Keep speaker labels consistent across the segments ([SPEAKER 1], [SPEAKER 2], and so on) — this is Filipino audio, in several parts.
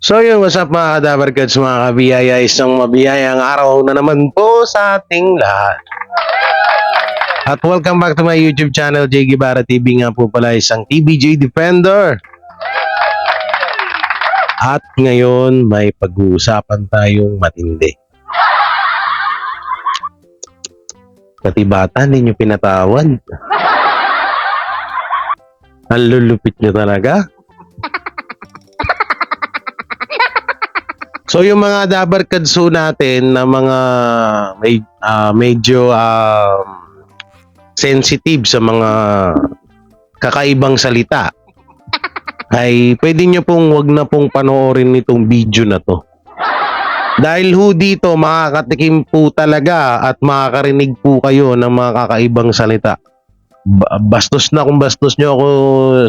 [SPEAKER 1] So yun, what's up mga kadabarkads, mga kabiyaya, isang mabiyayang araw na naman po sa ating lahat. At welcome back to my YouTube channel, J. Guevara TV, nga po pala isang TBJ Defender. At ngayon may pag-uusapan tayong matindi. Pati bata, hindi nyo pinatawad. Ang lulupit nyo talaga. So yung mga dabarkadso natin na mga medyo sensitive sa mga kakaibang salita ay pwede nyo pong wag na pong panoorin itong video na to. Dahil ho dito makakatikim po talaga at makakarinig po kayo ng mga kakaibang salita. Bastos na kung bastos nyo ako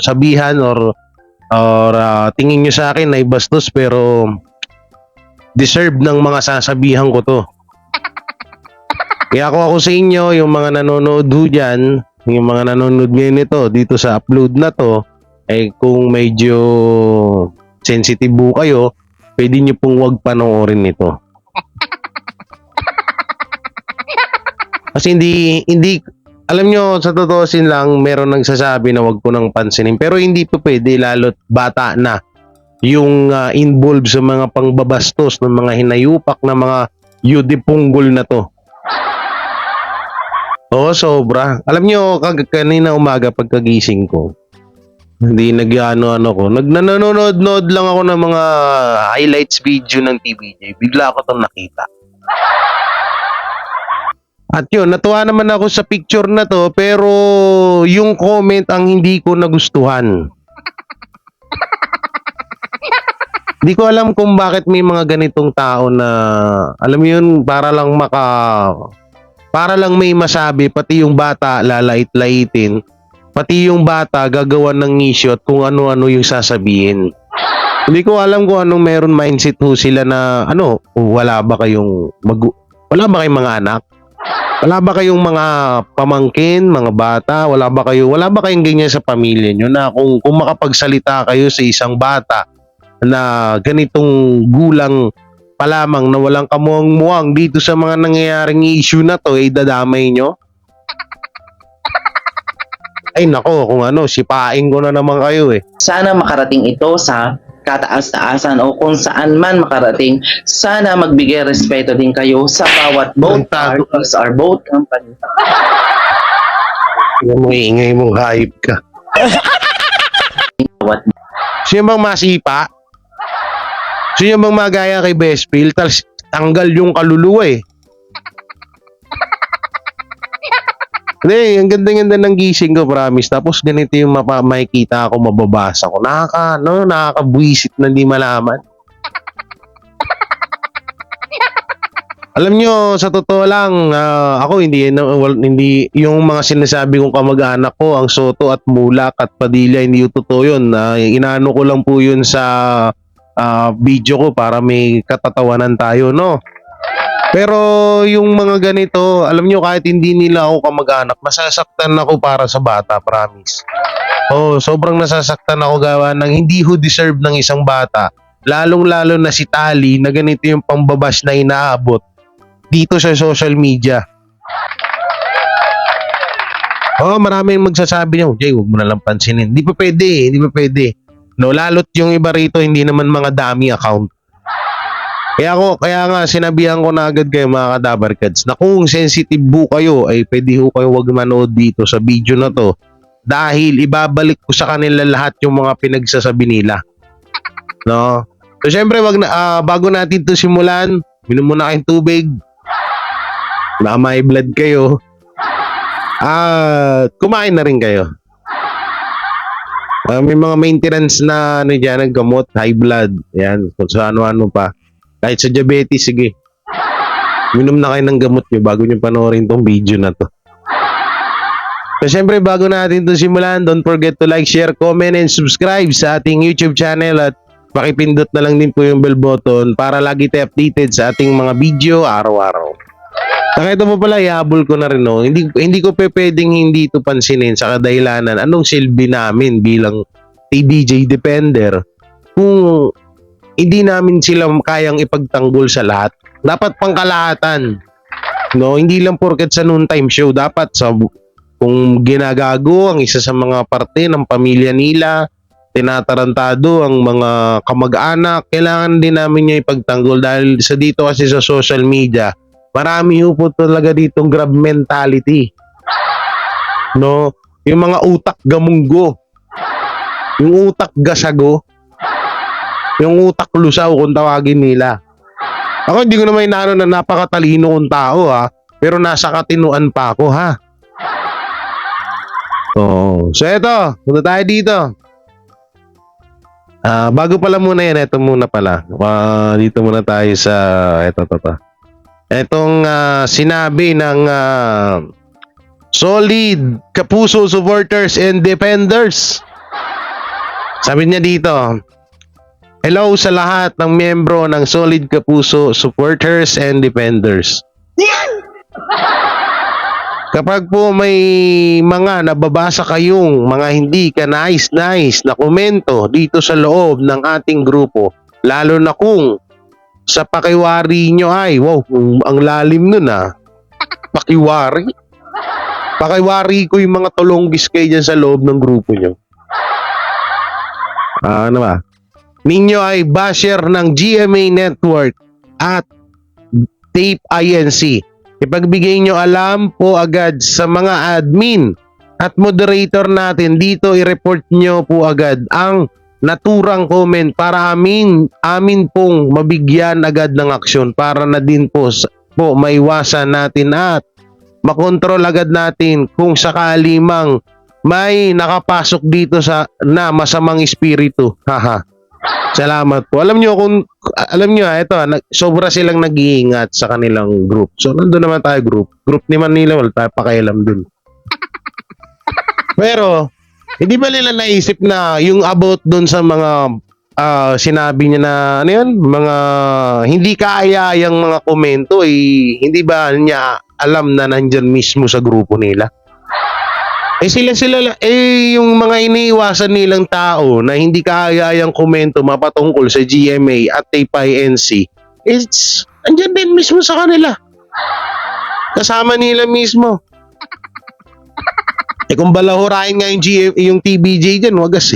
[SPEAKER 1] sabihan or tingin nyo sa akin ay bastos, pero deserve ng mga sasabihan ko to. Kaya ako sa inyo, yung mga nanonood ho dyan, yung mga nanonood ngayon nito, dito sa upload na to, ay kung medyo sensitive ho kayo, pwede nyo pong wag panoorin nito. Kasi hindi, alam nyo, sa totoosin lang, meron nagsasabi na wag ko nang pansinin, pero hindi po pwede, lalo't bata na yung involved sa mga pangbabastos ng mga hinayupak na mga yudipunggol na to. Oo, sobra. Alam nyo, kanina umaga pagkagising ko, hindi nag-ano ko, nanonood lang ako ng mga highlights video ng TVJ. Bigla ko itong nakita. At yun, natuwa naman ako sa picture na to, pero yung comment ang hindi ko nagustuhan. Di ko alam kung bakit may mga ganitong tao na, alam mo yun, para lang may masabi, pati yung bata lalait-laitin, pati yung bata gagawan ng issue at kung ano-ano yung sasabihin. Hindi ko alam kung anong meron mindset ho sila na, wala ba kayong mga anak? Wala ba kayong mga pamangkin, mga bata? Wala ba kayong ganyan sa pamilya nyo na kung makapagsalita kayo sa isang bata na ganitong gulang pa lamang na walang kamuang-muang dito sa mga nangyayaring issue na to, dadamay nyo? Ay nako, kung sipain ko na naman kayo eh.
[SPEAKER 2] Sana makarating ito sa kataas-taasan o kung saan man makarating, sana magbigay respeto din kayo sa bawat both parties or both companies.
[SPEAKER 1] Yung mga ingay mong hype ka. Sino bang masipa? Sino bang magaya kay Bestfield? Tanggal yung kaluluwa eh. Hindi, ang ganda-ganda ng gising ko, promise. Tapos ganito yung makikita ako, mababasa ko. Nakakabwisit na di malaman. Alam nyo, sa totoo lang, ako hindi yung mga sinasabi kong kamag-anak ko, ang Soto at Mulak at Padilla, hindi yung totoo yun. Inaano ko lang po yun sa video ko para may katatawanan tayo, no? Pero yung mga ganito, alam nyo, kahit hindi nila ako kamag-anak, masasaktan ako para sa bata, promise. Sobrang nasasaktan ako gawa ng hindi ho deserve ng isang bata. Lalong-lalo na si Tali na ganito yung pambabash na inaabot dito sa social media. Maraming magsasabi nyo, Jay, huwag mo nalang pansinin. Hindi pa pwede. No, lalot yung iba rito, hindi naman mga dami account. Kaya nga sinabihan ko na agad kayo mga kadabarkads na kung sensitive po kayo ay pwede ho kayo wag manood dito sa video na to, dahil ibabalik ko sa kanila lahat yung mga pinagsasabi nila. No? So syempre bago natin to simulan, minom muna kayong tubig. Na may blood kayo. Kumain na rin kayo. May mga maintenance na dyan, gamot, high blood, yan, kung sa ano-ano pa. Kahit sa diabetes, sige. Minom na kayo ng gamot nyo bago nyo panoorin tong video na to. So, syempre, bago natin itong simulan, don't forget to like, share, comment, and subscribe sa ating YouTube channel at pakipindot na lang din po yung bell button para lagi tayo updated sa ating mga video araw-araw. Saka ito po pala, ihabol ko na rin, no? Hindi ko pwedeng hindi ito pansinin sa kadahilanan anong silbi namin bilang TBJ Defender kung hindi namin sila kayang ipagtanggol sa lahat. Dapat pangkalahatan. No, hindi lang porket sa noontime show, dapat sa kung ginagago ang isa sa mga parte ng pamilya nila, tinatarantado ang mga kamag-anak, kailangan din namin niya ipagtanggol dahil sa dito kasi sa social media, marami po talaga ditong grab mentality. No, yung mga utak gamunggo, yung utak gasago, yung utak lusaw kung tawagin nila. Ako hindi ko naman inaano na napakatalino kong tao pero nasa katinuan pa ako So eto, punta tayo dito. Bago pala muna yan, eto muna pala. Dito muna tayo sa eto. Etong sinabi ng Solid Kapuso supporters and defenders. Sabi niya dito, hello sa lahat ng miyembro ng Solid Kapuso supporters and defenders. Kapag po may mga nababasa kayong mga hindi ka nice na komento dito sa loob ng ating grupo, lalo na kung sa pakiwari nyo ay, wow, ang lalim nun pakiwari? Pakiwari ko yung mga tulonggis kayo dyan sa loob ng grupo nyo. Ano ba? Ninyo ay basher ng GMA Network at Tape INC. Ipagbigay nyo alam po agad sa mga admin at moderator natin dito, i-report nyo po agad ang naturang comment para amin pong mabigyan agad ng aksyon para na din po maiwasan natin at makontrol agad natin kung sakali mang may nakapasok dito na masamang espiritu. Haha. Salamat po. Alam nyo, ito, sobra silang nag-iingat sa kanilang group. So, nandun naman tayo group ni Manila, wala tayo pakialam dun. Pero, hindi ba nila naisip na yung about dun sa mga sinabi niya na, ano yun, mga hindi kaaya-ayang mga komento, hindi ba niya alam na nandyan mismo sa grupo nila? Sila yung mga iniiwasan nilang tao na hindi kaaya-ayang komento mapatungkol sa GMA at Tape INC, andyan din mismo sa kanila. Kasama nila mismo. Kung balahurain nga yung TBJ dyan, wagas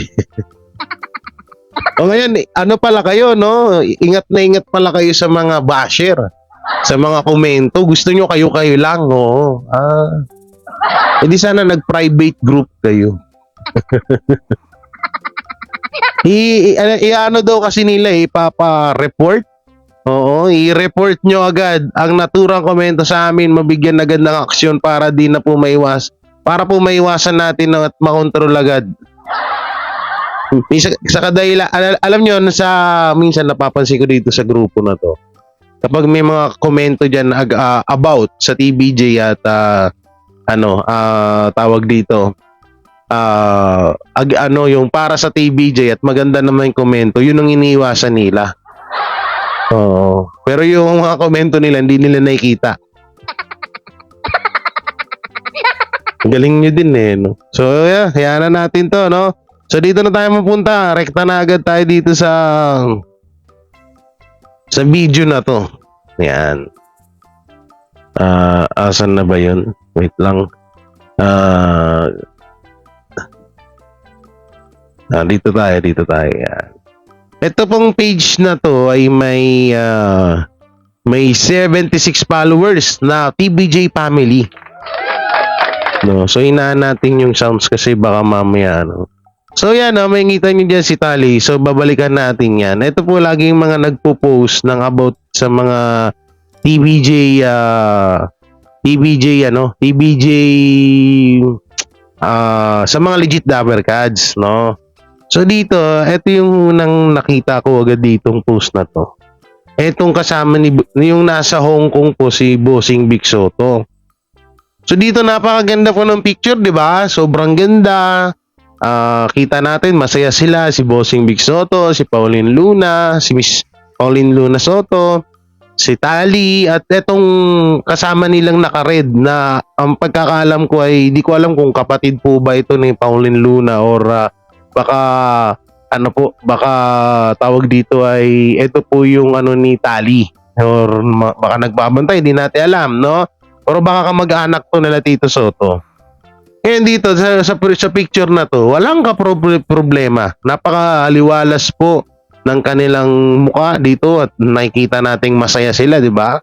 [SPEAKER 1] O ngayon, ano pala kayo, no? Ingat na ingat pala kayo sa mga basher, sa mga komento. Gusto nyo kayo lang, oo. Hindi sana nag-private group kayo. Ano daw kasi nila ipapa-report. Oo, i-report nyo agad ang naturang komento sa amin, mabigyan agad ng aksyon para di na po maiwasan natin at makontrol agad. Sa kadahilan, alam nyo, minsan napapansin ko dito sa grupo na to, kapag may mga komento dyan about sa TBJ at tawag dito, yung para sa TBJ at maganda naman yung komento, yun ang iniiwasan nila. Oo. Pero yung mga komento nila, hindi nila nakikita. Galing nyo din no? So, hayaan na natin to, no? So, dito na tayo mapunta. Rekta na agad tayo dito sa video na to. Yan. Asan na ba yun? Wait lang. Dito tayo. Yan. Ito pong page na to ay may 76 followers na TBJ family. No, so inaan natin yung sounds kasi baka mamaya So yan, may ngita nyo dyan si Tali. So babalikan natin yan. Ito po laging mga nagpo-post ng about sa mga TBJ sa mga legit Dapper Cats, no? So dito, ito yung unang nakita ko agad ditong post na to. Etong kasama yung nasa Hong Kong po si Bossing Vic Soto. So dito napakaganda po ng picture, 'di ba? Sobrang ganda. Kita natin masaya sila, si Bossing Vic Soto, si Pauline Luna, si Miss Pauline Luna Soto, si Tali, at etong kasama nilang naka-red na ang pagkakaalam ko ay di ko alam kung kapatid po ba ito ni Pauline Luna or baka ano po, baka tawag dito ay ito po yung ano ni Tali or baka nagbabantay, di natin alam, no? Pero baka kamag-anak to nila Tito Soto. Ngayon dito sa picture na to, walang problema. Napaka-aliwalas po ng kanilang mukha dito at nakikita nating masaya sila, di ba?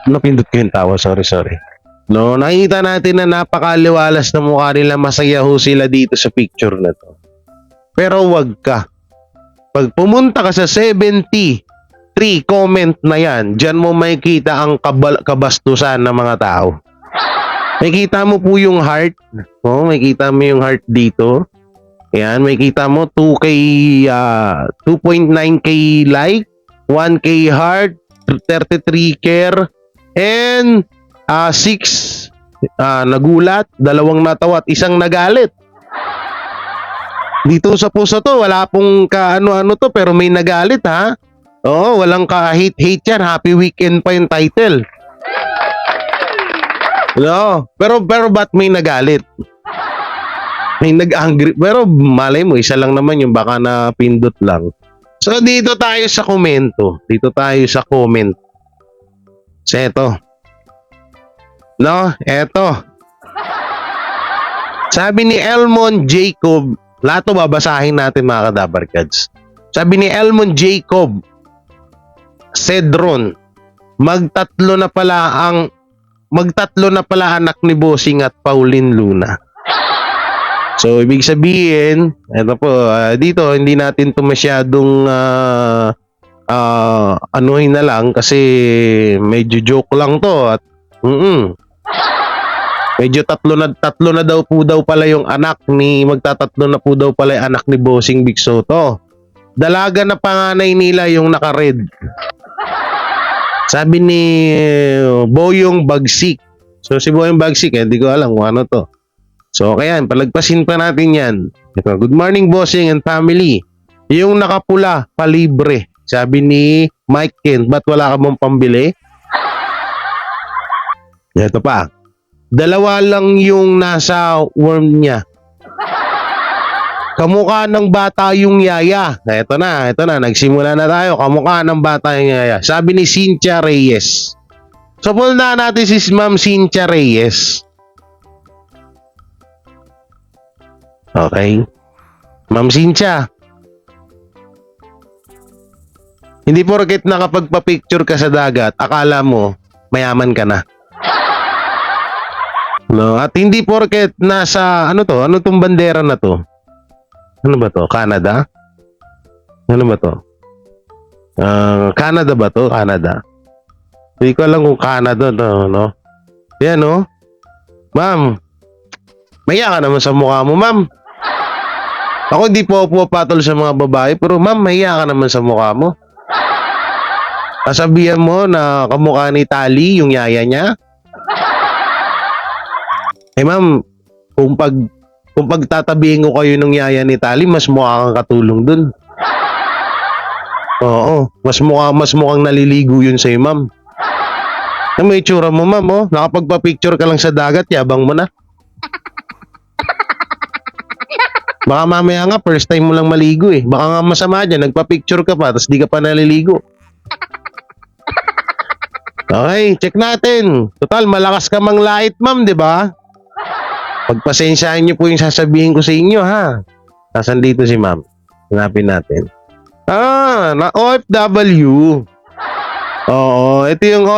[SPEAKER 1] Napindot ko yung tawa, sorry. No, nakikita natin na napaka-aliwalas na mukha nila, masaya ho sila dito sa picture na to. Pero wag ka. Pag pumunta ka sa 73 comment na yan, dyan mo makikita ang kabastusan ng mga tao. Makikita mo po yung heart. Oh, makikita mo yung heart dito. Ayan, makikita mo 2K, 2.9K like, 1K heart, 33 care, and 6 nagulat, 2 natawa at 1 nagalit. Dito sa puso to, wala pong ka-ano-ano to, pero may nagalit ha. Oo, walang ka-hate yan. Happy weekend pa yung title. No, pero ba't may nagalit? May nag-angry, pero malay mo, isa lang naman yung baka na pindot lang. So dito tayo sa komento. Dito tayo sa comment. So eto. No, eto. Sabi ni Elmon Jacob, lahat to babasahin natin mga kadabarkads. Sabi ni Elmon Jacob Cedron, magtatlo na pala anak ni Bossing at Pauline Luna. So, ibig sabihin, ito po, dito, hindi natin ito masyadong anuhin na lang kasi medyo joke lang to at medyo tatlo na daw po pala yung anak ni, magtatatlo na po daw pala yung anak ni Bossing Big Soto. Dalaga na panganay nila yung naka-red. Sabi ni Boyong Bagsik. So si Boyong Bagsik, hindi ko alam kung ano to. So kaya, palagpasin pa natin yan. Ito, good morning Bossing and family. Yung nakapula, palibre. Sabi ni Mike Kent, ba't wala ka mong pambili? Ito pa. 2 lang yung nasa worm niya. Kamukha ng bata yung yaya. Ito na. Nagsimula na tayo. Kamukha ng bata yung yaya. Sabi ni Cynthia Reyes. So, punta natin si Ma'am Cynthia Reyes. Okay. Ma'am Cynthia. Hindi porket nakapagpa-picture ka sa dagat, akala mo mayaman ka na. No, at hindi porket nasa ano tong bandera na to? Ano ba to? Canada? Ano ba to? Canada ba to? Canada. Hindi ko alam kung Canada no. Yan no. Ma'am. Maya ka naman sa mukha mo, ma'am. Ako hindi po pumapatol sa mga babae, pero ma'am, maya ka naman sa mukha mo. Kasabihan mo na kamukha ni Tali, yung yaya niya. Eh ma'am, kung pagtatabihin ko kayo ng yaya ni Tali, mas mukha kang katulong dun. Oo, mas mukhang naliligo yun sa'yo, ma'am. Ano may itsura mo, ma'am, oh? Nakapagpa-picture ka lang sa dagat, yabang mo na. Baka mamaya nga, first time mo lang maligo eh. Baka nga masama dyan, nagpa-picture ka pa, tapos di ka pa naliligo. Okay, check natin. Total, malakas ka mang lait, ma'am, di ba? Pagpasensyahan niyo po yung sasabihin ko sa inyo, ha? Nasaan dito si ma'am? Hanapin natin. Na OFW. Oo, ito yung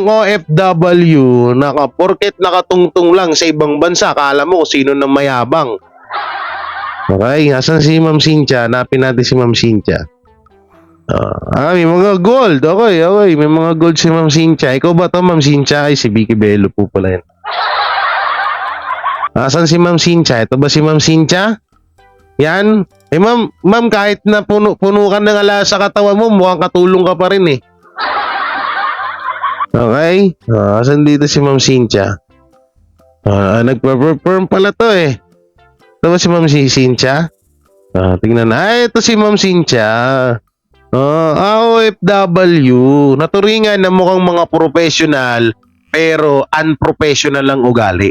[SPEAKER 1] OFW na porket nakatungtong lang sa ibang bansa, akala mo kung sino nang mayabang. Okay, nasaan si Ma'am Cynthia? Hanapin natin si Ma'am Cynthia. May mga gold. Okay, may mga gold si Ma'am Cynthia. Ikaw ba to, Ma'am Cynthia? Ay, si Vicky Bello po pala yan. Nasaan si Ma'am Cynthia? Ito ba si Ma'am Cynthia? Yan. Eh ma'am, kahit na puno ka ng ala sa katawan mo, mukhang katulong ka pa rin eh. Okay? Nasaan dito si Ma'am Cynthia? Nagpa-perform pala to eh. Ito ba si Ma'am Cynthia? Tingnan na. Ito si Ma'am Cynthia. OFW. Naturingan na mukhang mga professional pero unprofessional ang ugali.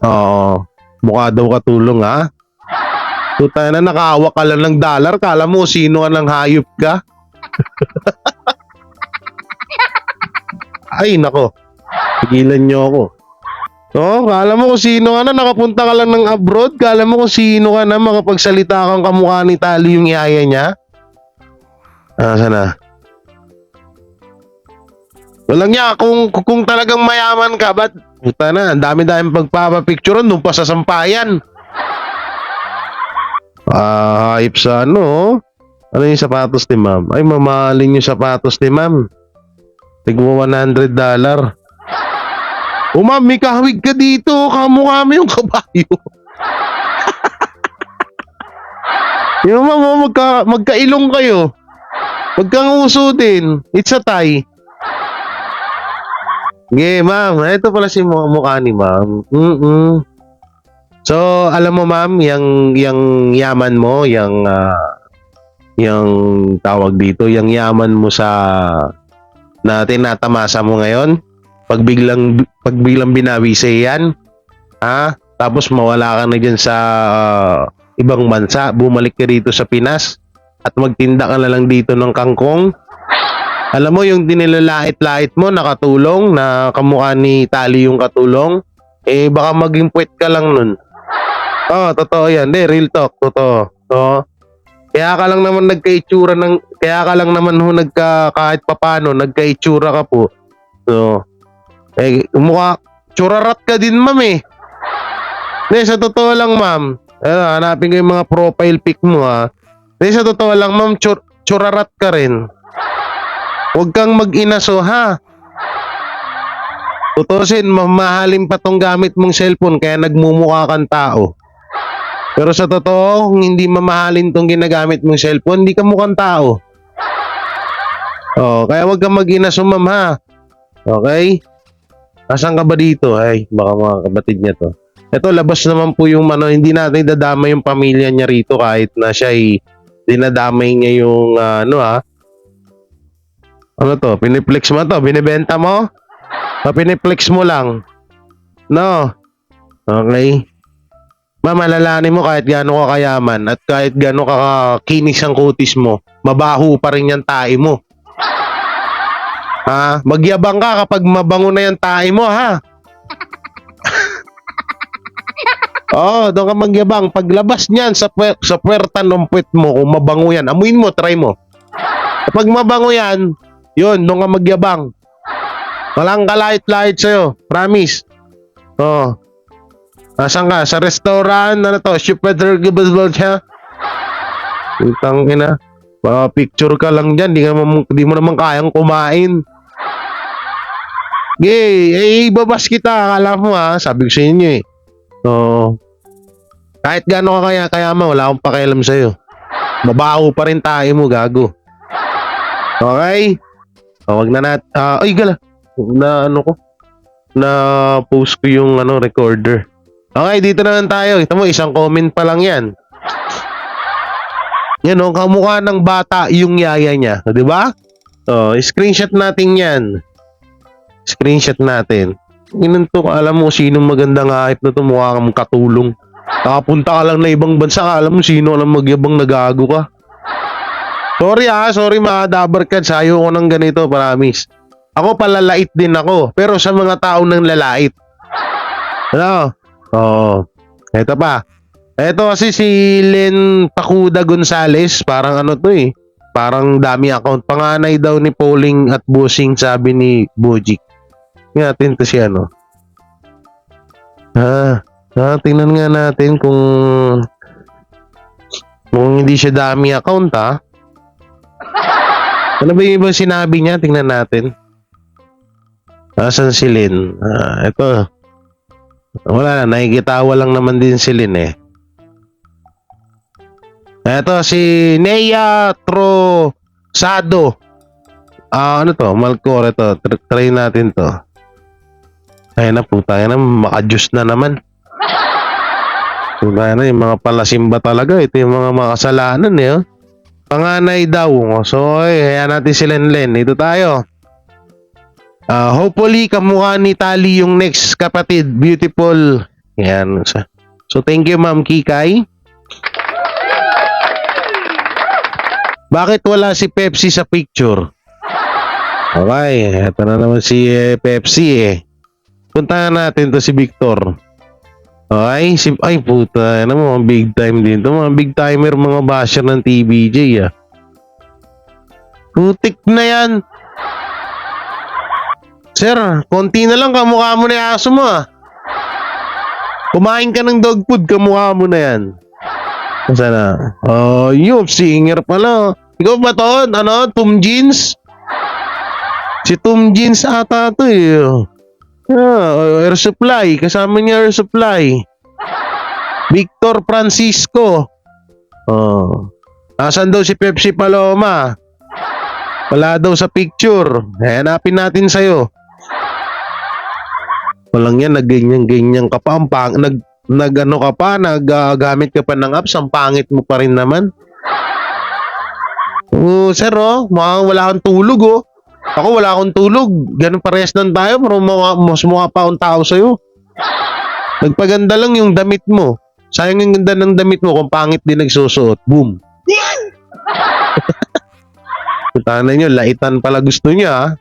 [SPEAKER 1] Oo. Mukha daw katulong, ha? Puta na, nakahawak ka lang ng dollar. Kala mo sino ka ng hayop ka? Ay, nako. Pigilan nyo ako. Oh, kala mo kung sino ka na, nakapunta ka lang ng abroad. Kala mo kung sino ka na, makapagsalita kang kamukha ni Tali yung ihaya niya. Sana? Walang niya, kung talagang mayaman ka, ba't puta na, ang dami-dami pagpapapicturean nung pa sa sampayan. Hype sa ano. Ano yung sapatos ni ma'am? Ay, mamahalin yung sapatos ni ma'am. Tigmo $100. O ma'am, may kahawig ka dito. Kamukha mo yung kabayo. Yung ma'am, magkailong kayo. Magkanguso din. It's a tie. Okay, ma'am. Ito pala si mukha ni ma'am. So, alam mo ma'am, yung yaman mo, yung tawag dito, yung yaman mo sa na tinatamasa mo ngayon, pag biglang binawi sa yan, ha? Tapos mawala ka na dyan sa ibang bansa, bumalik ka dito sa Pinas at magtinda ka na lang dito ng kangkong. Alam mo yung dinilalait-lait mo nakatulong na kamukha ni Tali yung katulong, eh baka maging puwet ka lang nun. Oh, totoo yan. Real talk, totoo. So, kaya ka lang naman kahit papano nagkaitsura ka po. So, tsurarat ka din, ma'am eh. Sa totoo lang, ma'am. Hanapin ko yung mga profile pic mo, ha. Sa totoo lang, ma'am, tsurarat ka rin. Huwag kang mag-inaso, ha. Tutusin, mamahalin pa tong gamit mong cellphone kaya nagmumukha kang tao. Pero sa totoo, kung hindi mamahalin tong ginagamit mong cellphone, hindi ka mukhang tao. Oh, kaya wag kang mag-inaso, ma'am, ha. Okay? Asan ka ba dito? Ay, baka mga kapatid niya to. Ito, labas naman po yung hindi natin dadamay yung pamilya niya rito kahit na siya ay dinadamay niya yung ano to? Piniplex mo to? Binibenta mo? O piniplex mo lang? No? Okay? Ma'am, alalahanin mo kahit gaano ka kayaman at kahit gaano ka kinis ang kutis mo, mabaho pa rin yung tae mo. Ha? Magyabang ka kapag mabango na yung tae mo, ha? Doon ka magyabang. Paglabas niyan sa puwerta ng puwet mo, kung mabango yan, amuin mo, try mo. Kapag mabango yan, yun, doon ka magyabang. Walang kalait-lait sa'yo. Promise. Asan ka? Sa restaurant? Ano to? Shipweather Gibble siya? Utang ina. Picture ka lang dyan. Di mo naman kayang kumain. Ibabas kita. Akala mo, ha? Sabi ko sa inyo eh. Kahit gaano ka kayaman, wala akong pakialam sa'yo. Mabaho pa rin tayo mo, gago. Okay? Wag na ay, gala. Na-post ko yung recorder. Okay, dito naman tayo. Ito mo, isang comment pa lang yan. Yan kamukha ng bata yung yaya niya. Di ba? Screenshot natin yan. Screenshot natin. Inanto ka, alam mo sinong magandang hype na ito, mukha kang katulong. Nakapunta ka lang na ibang bansa, alam mo sino lang magyabang nagago ka. Sorry mga dabarkads, ayaw ko ng ganito, promise. Ako palalait din ako, pero sa mga tao ng lalait. Ano? Eto pa. Eto kasi si Len Pacuda Gonzales, parang parang dami account. Panganay daw ni Pauling at Bossing, sabi ni Bojic. Natin to si tingnan nga natin kung hindi siya dami account, ha. Ano ba yung ibang sinabi niya? Tingnan natin. Asan si Lynn? Ito. Wala na, nakikitawan lang naman din si Lynn eh. Ito si Nea Trosado. Ano to? Malcore ito. Try natin to. Ayun na, puta na, maka-juice na naman. Puta na, yung mga palasimba talaga. Ito yung mga makasalanan eh. Panganay daw. So, kaya natin si Len. Ito tayo. Hopefully, kamukha ni Tali yung next kapatid. Beautiful. Yan. So, thank you, Ma'am Kikay. Bakit wala si Pepsi sa picture? Okay, eto na naman si Pepsi eh. Puntahan natin to si Victor. Okay, ay puta, ano mo, big time din to. Mga big timer, mga basher ng TBJ ah. Putik na yan. Sir, konti na lang kamukha mo na yung aso mo ah. Kumain ka ng dog food, kamukha mo na yan. Sana? Oh, yung singer pala. Ikaw ba to? Ano? Tom Jeans? Si Tom Jeans ata to eh. Air Supply. Kasama niya Air Supply. Victor Francisco. Oh. Asan daw si Pepsi Paloma? Wala daw sa picture. Hanapin natin sa'yo. Walang yan, nagganyan-ganyan ka pa. Nag-ano ka pa, naggamit ka pa ng apps, ang pangit mo pa rin naman. Sir, mukhang wala kang tulog, Ako, wala akong tulog. Ganun parehas lang tayo, pero mas mukha pa akong tao sa'yo. Nagpaganda lang yung damit mo. Sayang yung ganda ng damit mo kung pangit din nagsusuot. Boom. Puntahan nyo, laitan pala gusto nyo,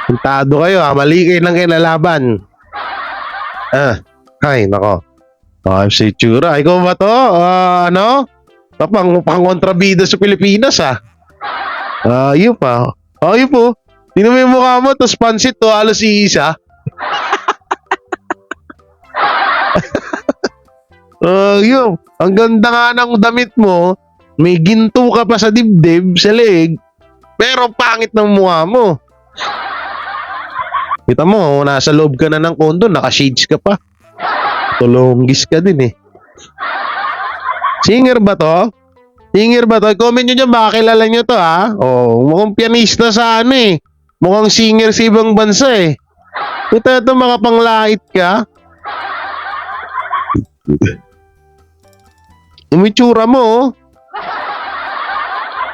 [SPEAKER 1] Puntado kayo, mali kayo lang kayo lalaban. Ay, nako. Si Chura. Ikaw ba to? Ano? Pang-kontrabida sa Pilipinas, yun pa. Yun po. Tingnan mo yung mukha mo, tapos pansit to, alas iisa. Yun. Ang ganda nga ng damit mo. May ginto ka pa sa dibdib, sa leeg. Pero pangit ng mukha mo. Kita mo, nasa loob ka na ng kondo, naka-shades ka pa. Tulonggis ka din eh. Singer ba to? Singer ba to? Comment nyo dyan, baka kilala nyo to mukhang pianista sa mukhang singer sa ibang bansa eh. Puta ito, makapanglait ka. Umitsura mo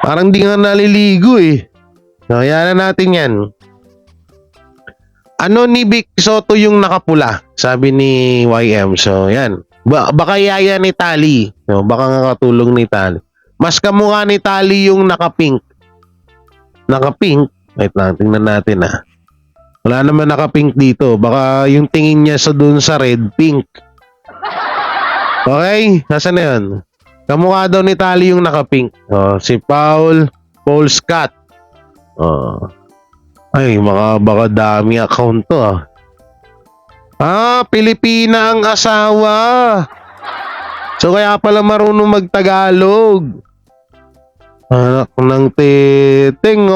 [SPEAKER 1] Parang di nga naliligo eh. So, yan na natin yan. Ano ni Vic Soto yung nakapula? Sabi ni YM. So, yan. Baka yaya ni Tali. So, baka nga katulong ni Tali. Mas kamukha ni Tali yung nakapink. Nakapink? Wait lang, tingnan natin Wala naman nakapink dito. Baka yung tingin niya sa dun sa red, pink. Okay? Nasaan na yun? Kamukha daw ni Tali yung nakapink. Si Paul Scott. Ay, baka dami account to Pilipina ang asawa. So kaya pala marunong magtagalog. Anak ng teteng,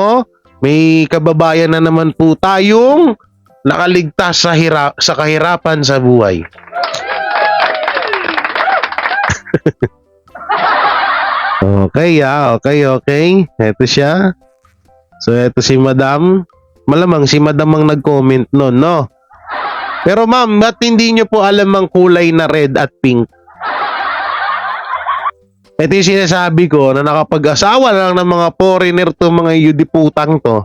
[SPEAKER 1] May kababayan na naman po tayong nakaligtas sa kahirapan sa buhay. Okay, okay. Ito siya. So, ito si Madam. Malamang si Madam ang nag-comment noon, no? Pero ma'am, ba't hindi nyo po alam ang kulay na red at pink? Ito yung sinasabi ko na nakapag-asawa lang ng mga foreigner to, mga yudiputang to.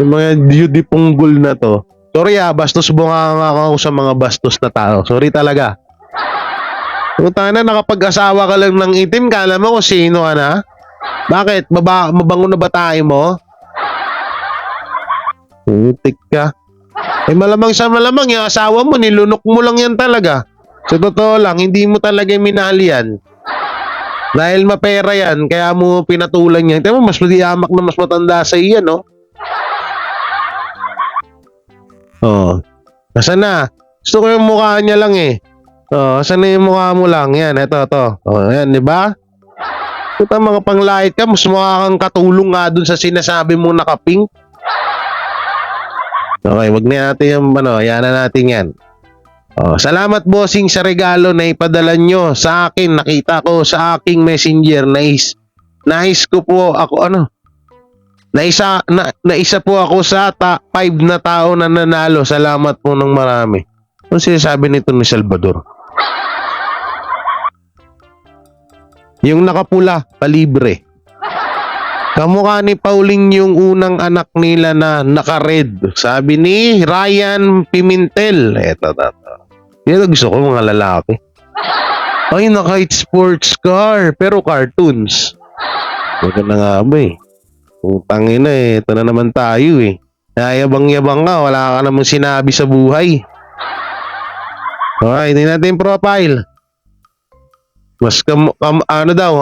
[SPEAKER 1] Yung mga yudipunggol na to. Sorry bastos bunga ako sa mga bastos na tao. Sorry talaga. Puta na, nakapag-asawa ka lang ng itim, kala mo kung sino ka na? Bakit? Mabango na ba tayo mo? Putik ka. Malamang sa malamang, yung asawa mo, nilunok mo lang yan talaga. Sa totoo lang, hindi mo talaga minahal yan. Dahil mapera yan, kaya mo pinatulan yan. Tingnan mo, mas madiamak na mas matanda sa iyan, no? Nasaan na? Gusto ko yung mukha niya lang eh. Saan na yung mukha mo lang? Yan, ito. Yan, di ba? Puta, mga panglait ka, mas mukha kang katulong nga dun sa sinasabi mo nakapink. Okay, wag na natin yung yan na natin yan. Salamat bossing sa regalo na ipadala nyo sa akin. Nakita ko sa aking messenger. Nais ko po ako, Naisa po ako sa 5 na tao na nanalo. Salamat po ng marami. Ano sinasabi nito ni Salvador? Yung nakapula, palibre. Kamukha ni Pauling yung unang anak nila na naka-red. Sabi ni Ryan Pimentel. Ito. Yan gusto ko, mga lalaki. Ay, naka-sports car, pero cartoons. Huwag na nga ba eh. Putangin na eh, ito na naman tayo eh. Nayabang-yabang ka, wala ka namang sinabi sa buhay. Okay, tingnan natin yung profile. Mas ano daw,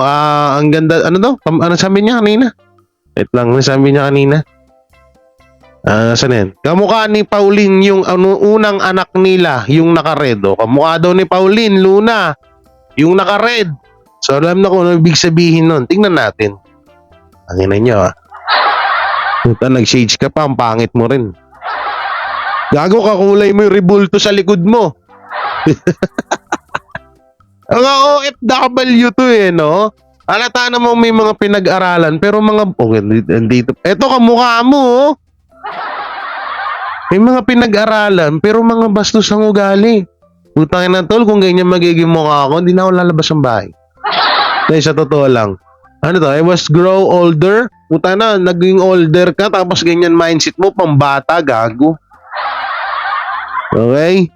[SPEAKER 1] ang ganda, ano daw? Ano sabi niya kanina? Wait lang, ano sabi niya kanina? Saan yan? Kamukha ni Pauline yung unang anak nila, yung naka-red. O, kamukha daw ni Pauline, Luna, yung naka-red. So, alam na kung ano ibig sabihin nun. Tingnan natin. Angin na nyo ah. Puta, nag-shades ka pa, ang pangit mo rin. Gago, kakulay mo yung rebulto sa likod mo. Ang OFW to eh, no? Halata naman may mga pinag-aralan, pero mga, okay, dito. Eto, kamukha mo, oh. May mga pinag-aralan, pero mga bastos ang ugali. Putangin na tol, kung ganyan magiging mukha ako, hindi na ako lalabas ng bahay. Dahil sa totoo lang. Ano to? I was grow older. Puta na, naging older ka, tapos ganyan mindset mo, pambata, gago. Okay?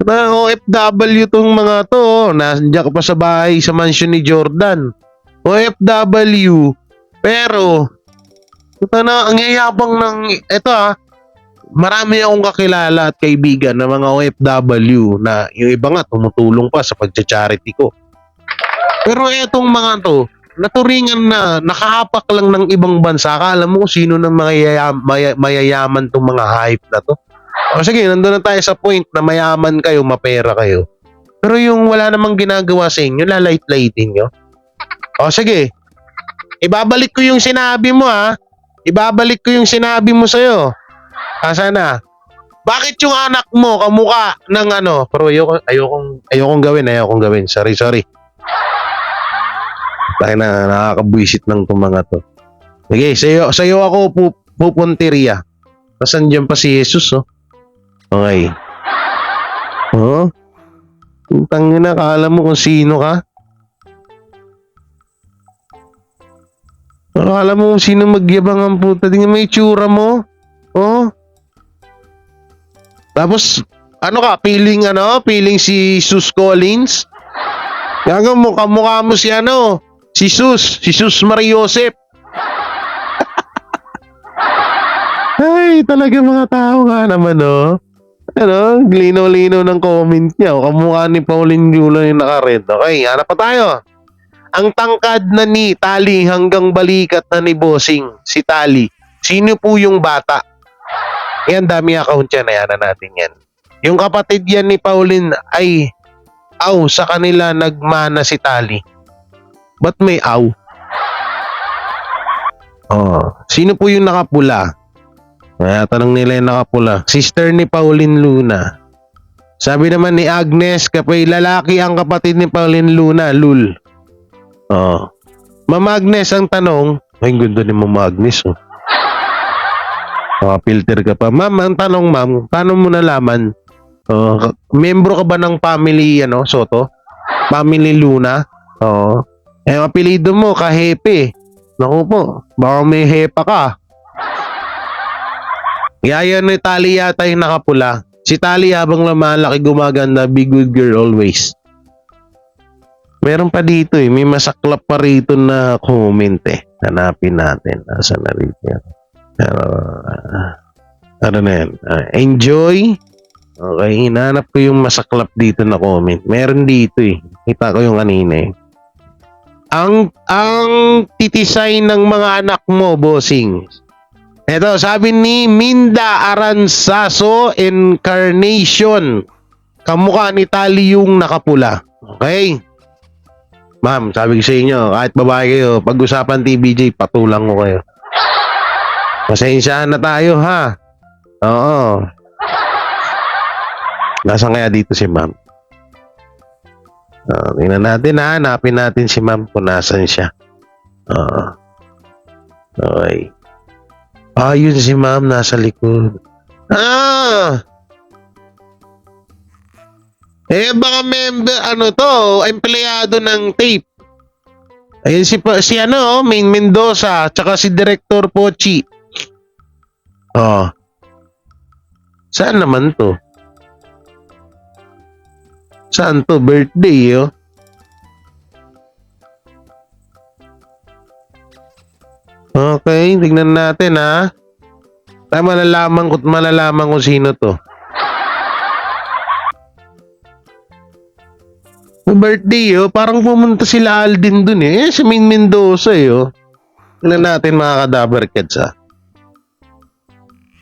[SPEAKER 1] OFW tong mga to, nandiyan ka pa sa bahay sa mansion ni Jordan. OFW, pero, puta na, ang yayabang ng, eto marami akong kakilala at kaibigan ng mga OFW na yung iba nga tumutulong pa sa pagcha-charity ko. Pero etong mga to, naturingan na nakahapak lang ng ibang bansa. Akala mo kung sino ng mga mayayaman tong mga hype na to. O sige, nandun na tayo sa point na mayaman kayo, mapera kayo. Pero yung wala namang ginagawa sa inyo, lalait-laitin nyo. O sige, ibabalik ko yung sinabi mo Ibabalik ko yung sinabi mo sa'yo. Sana. Bakit yung anak mo kamukha ng ano? Pero ayokong gawin. Sorry. Tayo na, nakakabwisit ng itong mga to. Sige, sa'yo ako pupunteriya. Tasan dyan pa si Jesus, oh. Okay. Oh? Tangin na, kala mo kung sino ka? Akala mo kung sino magyabang ang puta. Tingnan mo yung itsura mo. Oh? Tapos, ano ka? Feeling si Sus Collins? Gago mo, kamukha mo si si Sus Mariosep. Ay, talaga mga tao nga naman, oh. Ano, linaw-linaw ng comment niya. O, kamukha ni Pauline Yula yung naka-red. Okay, hanap pa tayo. Ang tangkad na ni Tali hanggang balikat na ni Bossing, si Tali. Sino po yung bata? Yan, dami account yan. Ayan na natin yan. Yung kapatid yan ni Pauline ay sa kanila nagmana si Tali. Ba't may sino po yung nakapula? Tanong nila yung nakapula. Sister ni Pauline Luna. Sabi naman ni Agnes, kapay lalaki ang kapatid ni Pauline Luna, Lul. Ma'am Agnes, ang tanong, ay ganda ni Ma'am Agnes, oh. Filter ka pa. Ma'am, ang tanong, ma'am, paano mo nalaman? Membro ka ba ng family, Soto? Family Luna? Oo. Apelido mo, Kahepe. Naku po, baka may hepa ka. Yaya ni Tali yata yung nakapula. Si Tali habang lumalaki gumaganda, be good girl always. Meron pa dito may masaklap pa rito na comment Hanapin natin. Nasaan na rito yan? Ano na yan? Enjoy. Okay, hinanap ko yung masaklap dito na comment. Meron dito Kita ko yung kanina Ang titisay ng mga anak mo, bossing. Ito, sabi ni Minda Aranzaso Encarnation. Kamukha ni Tali yung nakapula. Okay? Ma'am, sabi ko sa inyo, kahit babae kayo, pag-usapan TBJ, patulang ko kayo. Pasensyahan na tayo, ha? Oo. Nasaan kaya dito si ma'am? Tingnan natin, ha? Hanapin natin si ma'am kung nasan siya. Okay. Yun si ma'am, nasa likod. Baka member, empleyado ng tape. Ayun si Main Mendoza, tsaka si Director Pochi. Saan naman to? Saan to? Birthday, oh. Okay, tignan natin, ha. Malalaman ko sino to. Birthday, oh. Parang pumunta sila Aldin dun, eh. Sa Mendoza, eh, oh. Tignan natin, mga kadabarkets, ha.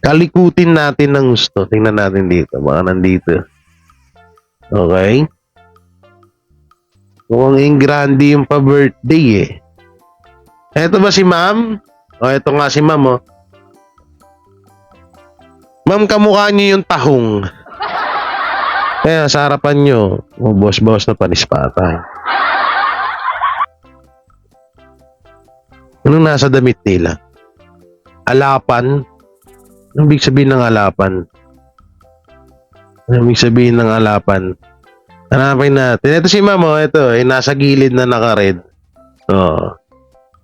[SPEAKER 1] Kalikutin natin ng gusto. Tingnan natin dito. Baka nandito. Okay. Mukhang yung grande yung pa-birthday, eh. Eto ba si ma'am? O, eto nga si ma'am, oh. Ma'am, kamukha niyo yung tahong. Kaya sa harapan niyo, boss na panispata. Anong nasa damit nila? Alapan? Anong ibig sabihin ng alapan? Anong ibig sabihin ng alapan? Hanapin natin. Ito si ma'am, oh. Ito, eh, nasa gilid na naka-red. Oh.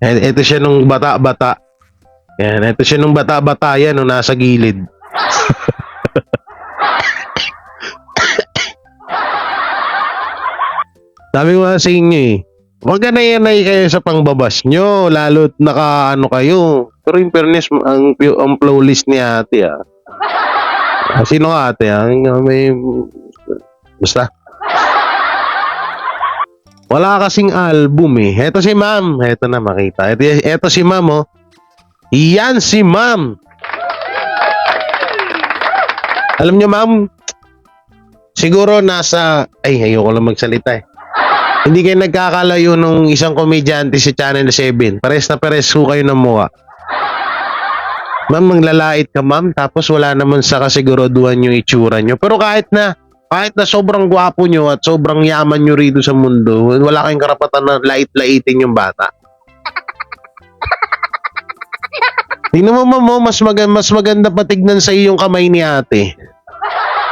[SPEAKER 1] Ito siya nung bata-bata. Yan, ito siya nung bata-bata yan, nung nasa gilid. Sabi ko nga sa inyo, eh. Huwag ka na-yanay kayo sa pangbabas nyo, lalo't naka-ano kayo. Pero in fairness, ang flawless ni ate, ah. Sino ka ate, ah? May... Basta. Wala kasing album, eh. Eto si ma'am. Eto na, makita. Eto si ma'am, oh. Yan si ma'am. Alam nyo, ma'am, siguro nasa... Ay, ayoko lang magsalita, eh. Hindi kayo nagkakalayo nung isang komedyante sa Channel 7. Pares na pares ho kayo ng mukha. Ma'am, manglalait ka, ma'am, tapos wala naman sa kasiguraduhan yung itsura nyo. Pero kahit na sobrang gwapo nyo at sobrang yaman nyo rito sa mundo, wala kayong karapatan na lait-laitin yung bata. Tingnan mo, ma'am, mas maganda patignan sa iyo yung kamay ni ate.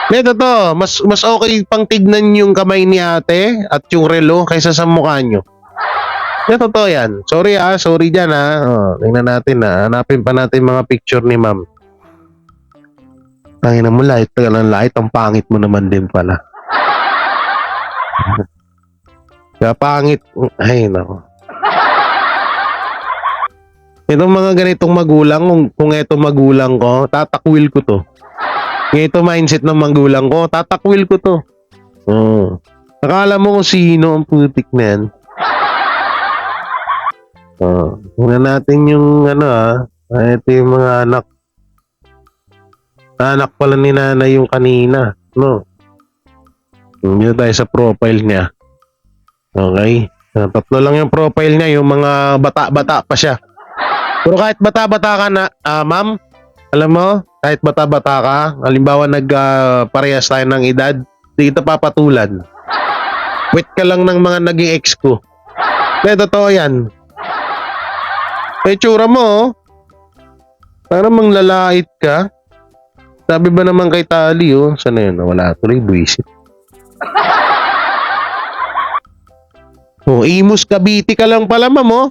[SPEAKER 1] Neto to, mas okay pang tignan yung kamay ni ate at yung relo kaysa sa mukha nyo. Neto to yan. Sorry dyan, ha. Oh, tingnan natin, ha. Hanapin pa natin mga picture ni ma'am. Tangina mo, light ka ng light. Ang pangit mo naman din pala. Kaya pangit. Ay, nako. Itong mga ganitong magulang, kung ito magulang ko, tatakwil ko to. Ito mindset ng magulang ko, tatakwil ko to. Oh. Akala mo kung sino ang putik na yan. Oh. Tingnan natin yung ano, ha. Ito yung mga anak. Anak pala ni nanay yung kanina. No? Dito tayo sa profile niya. Okay. Tatlo lang yung profile niya. Yung mga bata-bata pa siya. Pero kahit bata-bata ka na, ma'am, alam mo, kahit bata-bata ka, halimbawa parehas tayo ng edad, hindi kita papatulan. Wait ka lang ng mga naging ex ko. Kaya totoo yan. May tsura mo, oh. Parang manglalait ka. Sabi ba naman kay Tali, oh, sana yun? Wala tuloy, buwisit. Oh, Imus Cavite ka lang pala, ma'am, oh.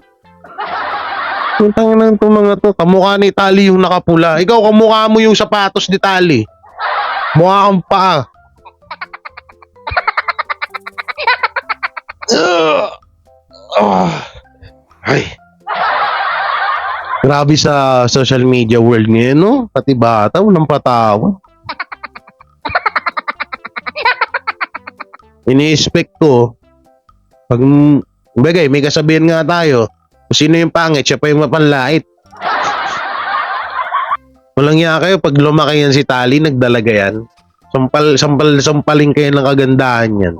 [SPEAKER 1] Tangin lang itong mga to. Kamukha ni Tali yung nakapula. Ikaw, kamukha mo yung sapatos ni Tali. Mukha kang paa. Ay. Grabe sa social media world ngayon, no? Pati bata, walang patawa. Ini-expect ko, pag, bagay, may kasabihan nga tayo, kung sino yung pangit, siya pa yung mapanlait. Walang niya kayo, pag lumaki yan si Tali, nagdalaga yan. Sampaling kayo ng kagandahan yan.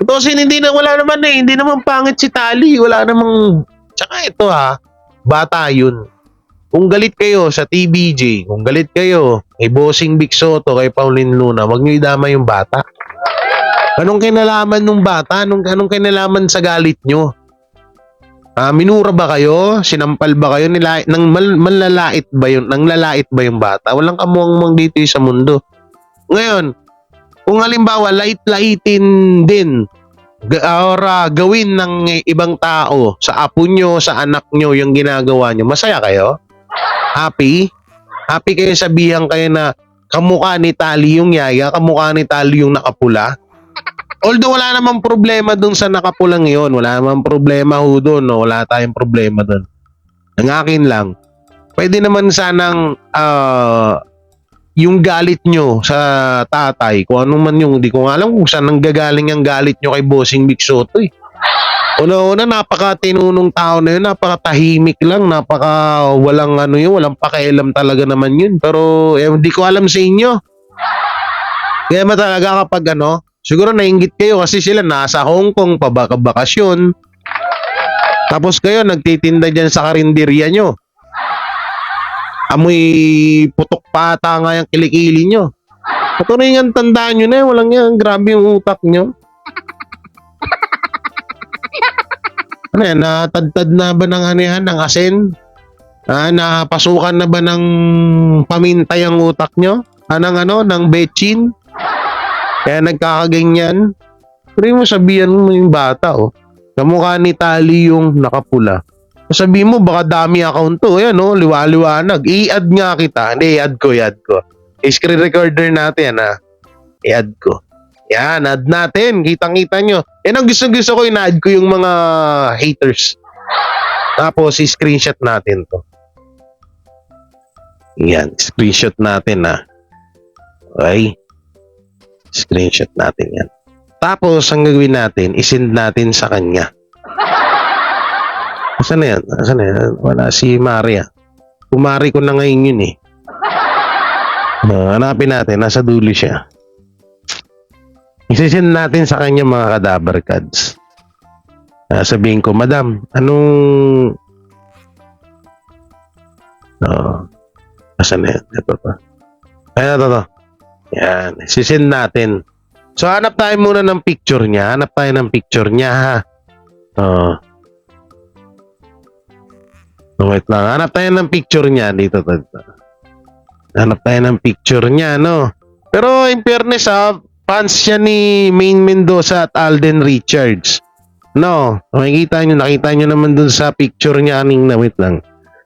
[SPEAKER 1] Ito kasi wala naman eh, hindi naman pangit si Tali, wala namang, tsaka ito ha, bata yun. Kung galit kayo sa TBJ, kung galit kayo kay Bossing Big Soto, kay Pauline Luna, wag niyo idama yung bata. Anong kinalaman ng bata? Anong kinalaman sa galit nyo? Minura ba kayo? Sinampal ba kayo? Manlalait ba yun? Nanglalait ba yung bata? Walang kamuang dito sa mundo. Ngayon, kung halimbawa, lait-laitin din or gawin ng ibang tao sa apo nyo, sa anak nyo, yung ginagawa nyo, masaya kayo? Happy? Happy kayo sabihan kayo na kamukha ni Tali yung yaya, kamukha ni Tali yung nakapula? Although wala namang problema dun sa nakapulang yon, wala namang problema ho dun, no? Wala tayong problema dun. Ang akin lang, pwede naman sanang yung galit nyo sa tatay, kung ano man yung, hindi ko nga alam kung saan nanggagaling ang galit nyo kay Bossing Big Soto eh. Una-una, napaka-tinunong tao na yun, napaka-tahimik lang, walang ano yun, walang pakialam talaga naman yun. Pero hindi ko alam sa inyo. Kaya talaga kapag siguro nainggit kayo kasi sila nasa Hong Kong, pabakasyon. Tapos kayo nagtitinda dyan sa karinderya nyo. Amoy putok pata nga yung kilikili nyo. Patuloy nga tandaan nyo na eh, walang yan, grabe yung utak nyo. Ano yan, natadtad na ba ng ng asin? Napasukan na ba ng pamintay ang utak nyo? Ng betchin? Kaya nagkakaganyan. Pero mo sabihan mo yung bata, oh. Kamukha ni Tali yung nakapula. Sabi mo, baka dami account to. Ayan, oh, liwa-liwanag. I-add nga kita. Hindi, i-add ko. I-screen recorder natin, ha. I-add ko. Yan, add natin. Kitang-kita nyo. Yan ang gusto ko, ina-add ko yung mga haters. Tapos, i-screenshot natin to. Yan, screenshot natin, ha. Okay. Screenshot natin yan. Tapos, ang gagawin natin, isend natin sa kanya. Asan na yan? Wala si Maria. Kumari ko na ngayon yun eh. Hanapin natin. Nasa dulo siya. Isisend natin sa kanya mga kadaver cards. Sabihin ko, Madam, anong... Asan na yan? Ito pa. Ayan, ito. Yan. Isisend natin. So, hanap tayo muna ng picture niya. Ha? Wait lang. Hanap tayo ng picture niya. Dito. Hanap tayo ng picture niya, no? Pero, in fairness, fans siya ni Main Mendoza at Alden Richards. No? Nakita nyo naman dun sa picture niya kanina. Wait lang.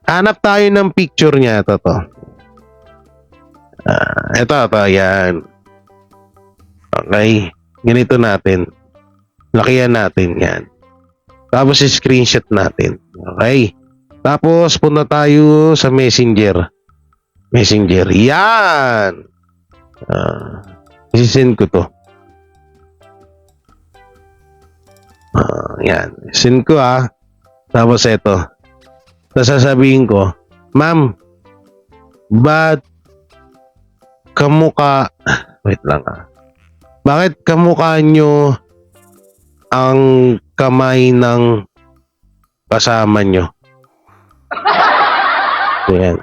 [SPEAKER 1] Hanap tayo ng picture niya. Ito. Ito. Yan. Okay. Ganito natin. Lakihan natin. Yan. Tapos, screenshot natin. Okay. Tapos, punta tayo sa Messenger. Yan. Isisend ko to. Yan. Send ko Tapos ito. Tapos sasabihin ko, Ma'am, ba't kamukha... Wait lang Bakit kamukha nyo ang kamay ng kasama nyo? Yan.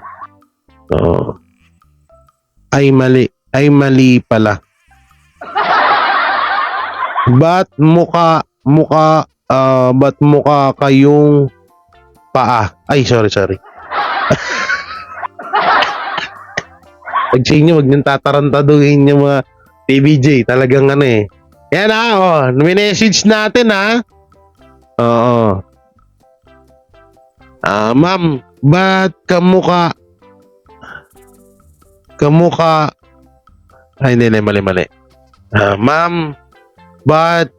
[SPEAKER 1] Ay mali pala. Ba't mukha kayong paa? Ay, sorry. Pag sa inyo, wag niyong tatarantaduhin yung mga TBJ. Talagang Yan minessage natin Oo. Ma'am, ba't kamukha ay hindi, mali. Ma'am, ba't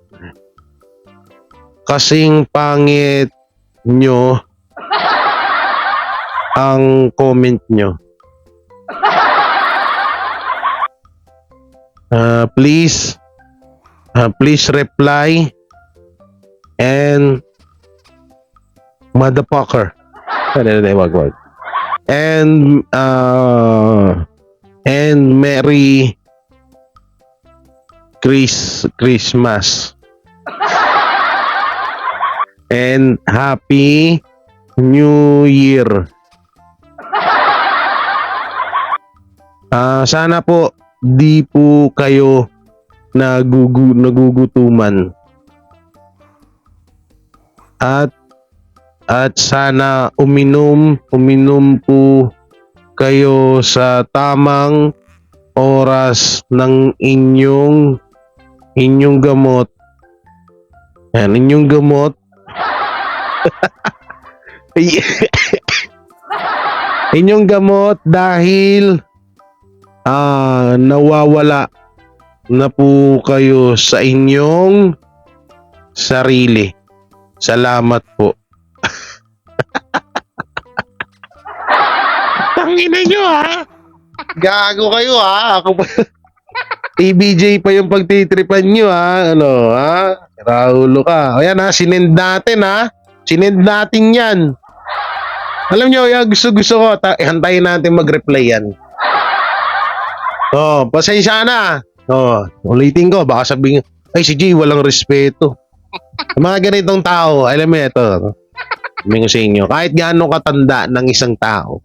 [SPEAKER 1] kasing pangit nyo ang comment nyo? Please reply and motherfucker. Wag. And Merry Christmas and Happy New Year. Sana po di po kayo nagugutuman. At sana uminom po kayo sa tamang oras ng inyong gamot. Yan, inyong gamot. Inyong gamot dahil nawawala na po kayo sa inyong sarili. Salamat po. Tangina nyo ha. Gago kayo ha. Ako pa. TBJ pa yung pagtitripan nyo ha. Ano ha? Raulo ka. Ayan ha. Sinend natin ha. Sinend natin yan. Alam nyo, yung gusto ko. Hantayin natin mag-reply yan. Oh, pasensya na. Oh, ulitin ko. Baka sabihin, ay si Jay walang respeto. Yung mga ganitong tao, alam mo ito. Sabihin ko sa inyo, kahit gaano katanda ng isang tao,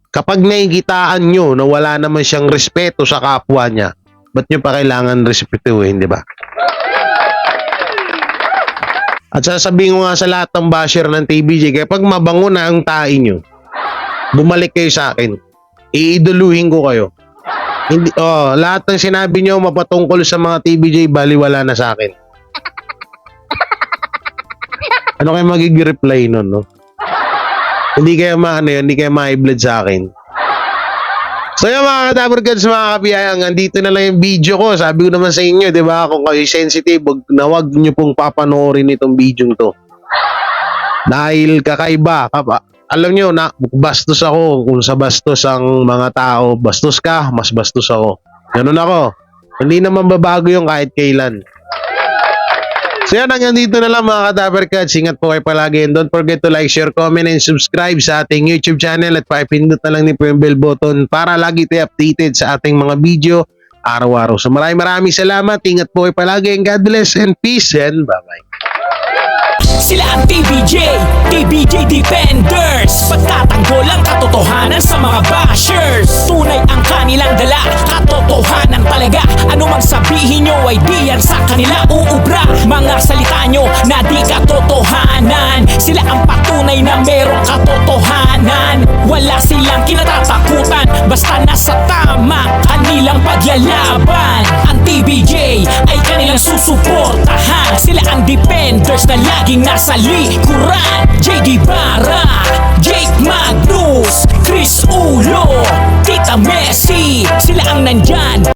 [SPEAKER 1] kapag nakikitaan nyo na wala naman siyang respeto sa kapwa niya, ba't nyo pa kailangan respetuhin, di ba? At sasabihin ko nga sa lahat ng basher ng TBJ, kapag mabango na ang tae nyo, bumalik kayo sa akin. Iiduluhin ko kayo. Hindi, lahat ng sinabi nyo mapatungkol sa mga TBJ, baliwala na sa akin. Ano kayo magiging reply nun, no? Hindi kayo hindi kayo ma-blood sa akin. So yung mga Kadabber Gods, mga kabiyayang, andito na lang yung video ko. Sabi ko naman sa inyo, di ba, kung kayo sensitive, wag nyo pong papanoorin itong video to. Dahil kakaiba. Alam nyo, bastos ako. Kung sa bastos ang mga tao, bastos ka, mas bastos ako. Ganun ako. Hindi naman babago yung kahit kailan. So yan, hanggang dito na lang mga Kadabber Gods. Ingat po kayo palagi and don't forget to like, share, comment, and subscribe sa ating YouTube channel at pakipindot na lang ni po yung bell button para lagi tayo updated sa ating mga video araw-araw. So maraming salamat. Ingat po kayo palagi and God bless and peace and bye-bye.
[SPEAKER 3] Sila ang TBJ Defenders. Pagtatanggol ang katotohanan sa mga bashers. Tunay ang kanilang dala, katotohanan talaga. Ano mang sabihin nyo ay di yan sa kanila uubra. Mga salita nyo na di katotohanan. Sila ang patunay na merong katotohanan. Wala silang kinatatakutan, basta nasa tama kanilang pagyalaban. Ang TBJ ay kanilang susuportahan. Sila ang defenders na laging nasa likuran. JD Barra, Jake Magnus, Chris Ulo, Tita Messi. Sila ang nandyan